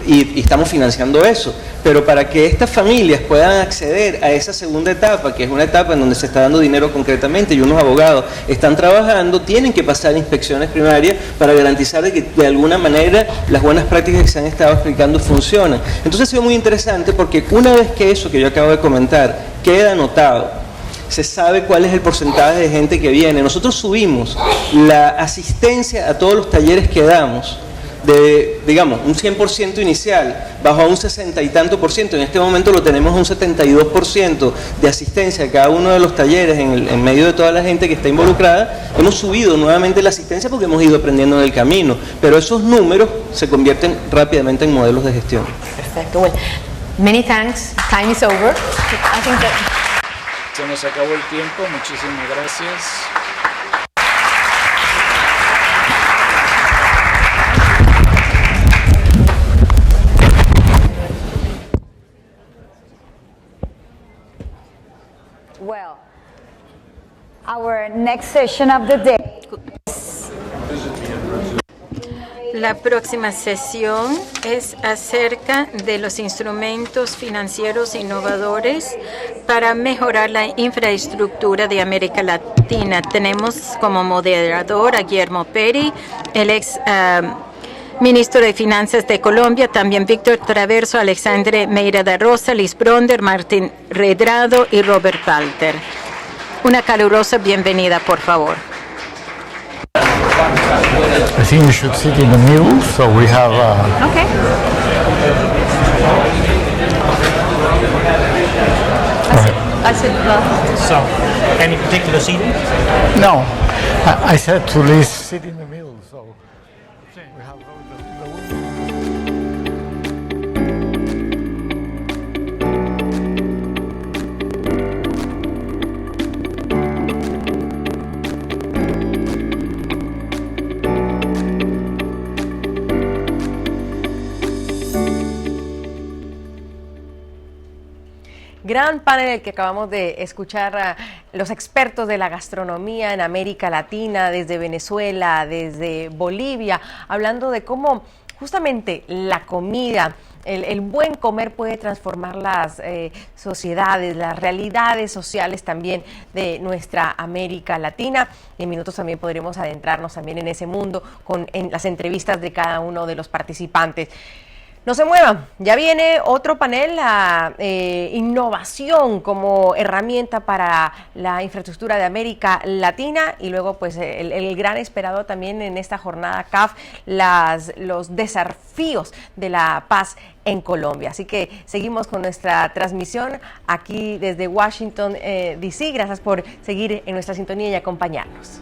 S3: Y estamos financiando eso, pero para que estas familias puedan acceder a esa segunda etapa, que es una etapa en donde se está dando dinero concretamente y unos abogados están trabajando, tienen que pasar inspecciones primarias para garantizar de que de alguna manera las buenas prácticas que se han estado explicando funcionan. Entonces ha sido muy interesante, porque una vez que eso que yo acabo de comentar queda anotado, se sabe cuál es el porcentaje de gente que viene. Nosotros subimos la asistencia a todos los talleres que damos de, digamos, un 100% inicial, bajó a un 60 y tanto por ciento. En este momento lo tenemos un 72% de asistencia a cada uno de los talleres en medio de toda la gente que está involucrada. Hemos subido nuevamente la asistencia porque hemos ido aprendiendo en el camino, pero esos números se convierten rápidamente en modelos de gestión.
S2: Perfecto. Well, many thanks. Time is over. I think that...
S4: Se nos acabó el tiempo. Muchísimas gracias.
S8: Well, our next session of the day.
S6: La próxima sesión es acerca de los instrumentos financieros innovadores para mejorar la infraestructura de América Latina. Tenemos como moderador a Guillermo Peri, el ex ministro de Finanzas de Colombia, también Víctor Traverso, Alexandre Meira da Rosa, Liz Bronder, Martín Redrado y Robert Walter. Una calurosa bienvenida, por favor.
S9: I think you should sit in the middle, so we have...
S8: Okay. I said
S10: So, any particular seating?
S9: No, I said to Liz, sit in the middle, so we have the
S1: Gran panel el que acabamos de escuchar a los expertos de la gastronomía en América Latina, desde Venezuela, desde Bolivia, hablando de cómo justamente la comida, el buen comer puede transformar las sociedades, las realidades sociales también de nuestra América Latina. En minutos también podremos adentrarnos también en ese mundo en las entrevistas de cada uno de los participantes. No se muevan, ya viene otro panel, la innovación como herramienta para la infraestructura de América Latina, y luego pues el gran esperado también en esta jornada CAF, los desafíos de la paz en Colombia. Así que seguimos con nuestra transmisión aquí desde Washington, D.C. Gracias por seguir en nuestra sintonía y acompañarnos.